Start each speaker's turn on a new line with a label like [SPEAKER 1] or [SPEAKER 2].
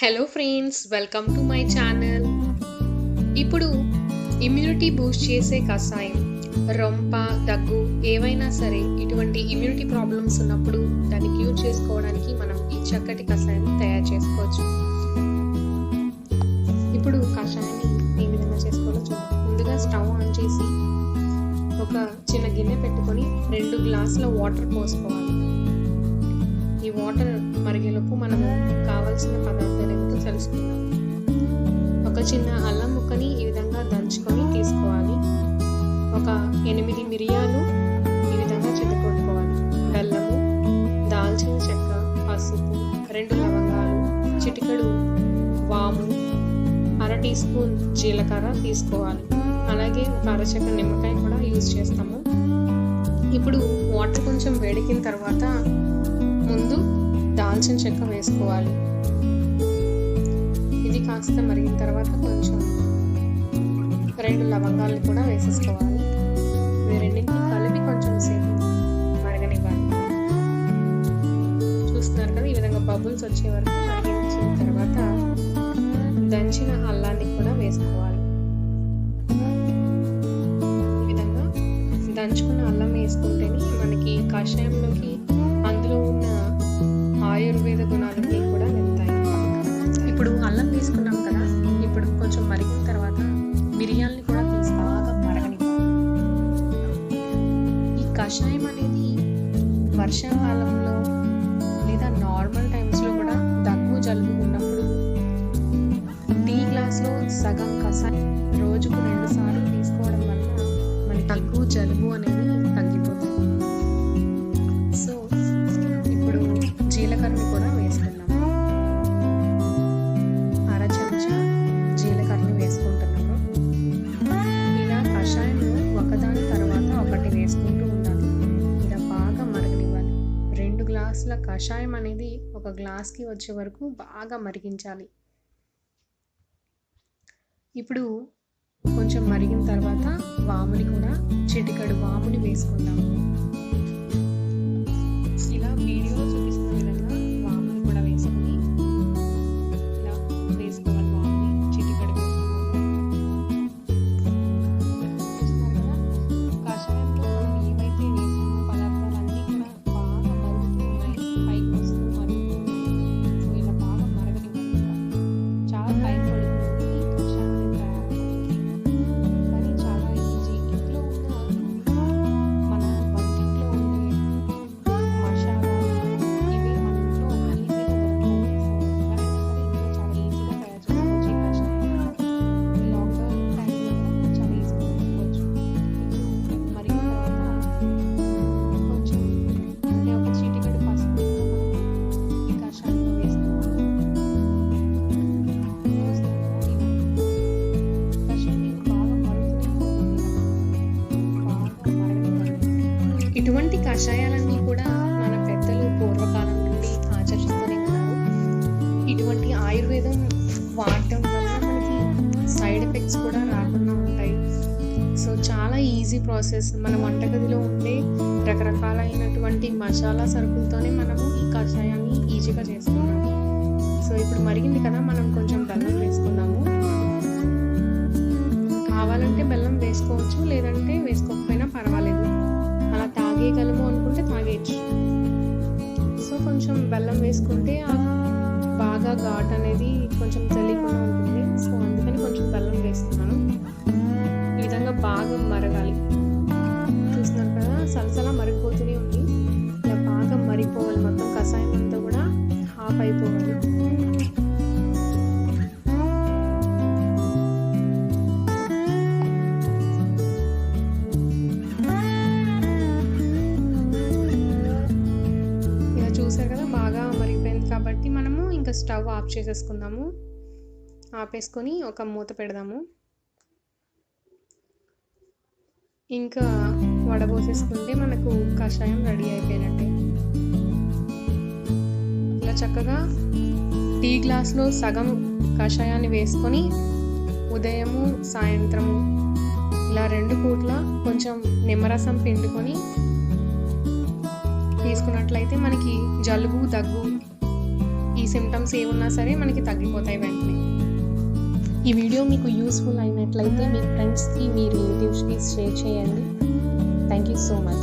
[SPEAKER 1] Hello friends, welcome to my channel. ఇప్పుడు immunity Boost చేసే కషాయం, రొంప, దగ్గు ఏవైనా సరే ఇటువంటి ఇమ్యూనిటీ ప్రాబ్లమ్స్ ఉన్నప్పుడు దాన్ని క్యూర్ చేసుకోవడానికి మనం ఈ చక్కటి కషాయం తయారు చేసుకోవచ్చు. ఇప్పుడు కషాయాన్ని ఏ విధంగా చేసుకోవాలో చూద్దాం. ముందుగా స్టవ్ ఆన్ చేసి ఒక చిన్న గిన్నె పెట్టుకొని 2 గ్లాసుల వాటర్ పోసుకోవాలి. ఈ వాటర్ మరిగేలోపు మనము కావాల్సిన పదార్థాలు ఏమిటో తెలుసుకుందాం. ఒక చిన్న అల్లం ముక్కని ఈ విధంగా దంచుకొని తీసుకోవాలి. ఒక 8 మిరియాలు ఈ విధంగా చితకొట్టుకోవాలి. బెల్లము, దాల్చిన చెక్క, పసుపు, 2 లవంగాలు, చిటికెడు వాము, 1/2 టీ స్పూన్ జీలకర్ర తీసుకోవాలి. అలాగే ఒక అరచెక్క నిమ్మకాయ కూడా యూజ్ చేస్తాము. ఇప్పుడు వాటర్ కొంచెం వేడెక్కిన తర్వాత ముందు దాల్చిన చెక్క వేసుకోవాలి. ఇది కాస్త మరిగిన తర్వాత కొంచెం 2 లవంగాలను కూడా వేసేసుకోవాలి. ఇవి రెండింటిని కలిపి కొంచెం సేపు మరగనివ్వాలి. చూస్తున్నారు కదా, ఈ విధంగా బబుల్స్ వచ్చే వరకు మరిగించిన తర్వాత దంచిన అల్లాన్ని కూడా వేసుకోవాలి. ఈ విధంగా దంచుకున్న అల్లం వేసుకుంటేనే మనకి కషాయంలోకి అందులో ఉన్న ఆయుర్వేద గుణాలన్నీ కూడా వెళ్తాయి. ఇప్పుడు అల్లం వేసుకున్నాం కదా, ఇప్పుడు కొంచెం మరిగిన తర్వాత మిరియాలని కూడా తీసి బాగా మరగనివ్వాలి. ఈ కషాయం అనేది వర్షాకాలంలో లేదా నార్మల్ టైమ్స్లో కూడా దగ్గు జలుబు ఉన్నప్పుడు టీ గ్లాస్లో సగం కషాయం రోజుకు 2 సార్లు తీసుకోవడం వల్ల మనకి దగ్గు జలుబు అనేది తగ్గిపోతుంది. సో ఇప్పుడు జీలకర్రని కూడా వేసుకున్నాము. 1/2 చెంచా జీలకర్రని వేసుకుంటున్నాము. ఇలా కషాయం ఒకదాని తర్వాత ఒకటి వేసుకుంటూ ఉండాలి. ఇలా బాగా మరగనివ్వాలి. 2 గ్లాసుల కషాయం అనేది 1 గ్లాస్కి వచ్చే వరకు బాగా మరిగించాలి. ఇప్పుడు కొంచెం మరిగిన తర్వాత వాముని కూడా చిటికెడు వాముని వేసుకుందాము. ఇలా వీడియోలో చూపిస్తున్న విధంగా వాముని కూడా వేసుకొని ఇలా వేసుకోవాలి. వాముని చిటికెడు వేసుకోవాలి. చూస్తున్నారు కదా, కషాయంలో మనం ఏవైతే వేసుకున్న పదార్థాలన్నీ కూడా బాగా మరుగుతూ ఉన్నాయి, పైకి వస్తూ మరుగుతూ ఉన్నాయి. సో ఇలా బాగా మరగనివ్వాలి. చాలా టైం పడుతుంది ఈ కషాయం అనేది తయారవడానికి, కానీ చాలా ఈజీ. ఇంట్లో ఉన్న మన వంటింట్లో ఉండే మసాలా ఇవి మన ఇంట్లో ఈజీగా దొరుకుతాయి. సో ఎవరైనా సరే ఇంట్లో చాలా ఈజీగా తయారు చేసుకోవచ్చు ఈ కషాయం. లాక్డౌన్ టైంలో కూడా చాలా ఈజీగా చేసుకోవచ్చు. ఇప్పుడు మరిగిన తర్వాత కొంచెం అంటే ఒక చిటికెడు పసుపు కూడా మనం ఈ కషాయంలో వేసుకోవాలి. చూస్తారు కదా, కషాయం ఇది బాగా మరుగుతూనే ఉంటుంది. బాగా మరగనివ్వాలి. ఇటువంటి కషాయాలన్నీ కూడా మన పెద్దలు పూర్వకాలం నుండి ఆచరిస్తూనే ఉన్నారు. ఇటువంటి ఆయుర్వేదం వాడటం వల్ల మనకి సైడ్ ఎఫెక్ట్స్ కూడా రాకుండా ఉంటాయి. సో చాలా ఈజీ ప్రాసెస్. మన వంటగదిలో ఉండే రకరకాలైనటువంటి మసాలా సరుకులతోనే మనము ఈ కషాయాన్ని ఈజీగా చేసుకున్నాము. సో ఇప్పుడు మరిగింది కదా, మనం కొంచెం బెల్లం వేసుకుందాము. కావాలంటే బెల్లం వేసుకోవచ్చు, లేదంటే వేసుకోకపోయినా పర్వాలేదు. అలా తాగేయగలము అనుకుంటే తాగేయచ్చు. సో కొంచెం బెల్లం వేసుకుంటే బాగా ఘాట్ అనేది కొంచెం తెలియకుండా ఉంటుంది. సో అందుకని కొంచెం బెల్లం వేస్తున్నాను. ఈ విధంగా బాగా మరగాలి. చూస్తున్నారు కదా, సలసలా మరిగిపోతూనే ఉంది. ఇలా బాగా మరిగిపోవాలి. మొత్తం కషాయం అంతా కూడా హాఫ్ అయిపోవాలి. ఇలా చూసారు కదా, బాగా మరిగిపోయింది కాబట్టి మనము ఇంకా స్టవ్ ఆఫ్ చేసేసుకుందాము. ఆపేసుకొని ఒక మూత పెడదాము. ఇంకా వడబోసేసుకుంటే మనకు కషాయం రెడీ అయిపోయినట్టే. ఇలా చక్కగా టీ గ్లాస్లో సగం కషాయాన్ని వేసుకొని ఉదయము సాయంత్రము ఇలా 2 పూట్ల కొంచెం నిమ్మరసం పిండుకొని తీసుకున్నట్లయితే మనకి జలుబు దగ్గు ఈ సిమ్టమ్స్ ఏమున్నా సరే మనకి తగ్గిపోతాయి వెంటనే. ఈ వీడియో మీకు యూస్ఫుల్ అయినట్లయితే మీ ఫ్రెండ్స్కి, మీ రిలేటివ్స్కి షేర్ చేయండి. Thank you so much.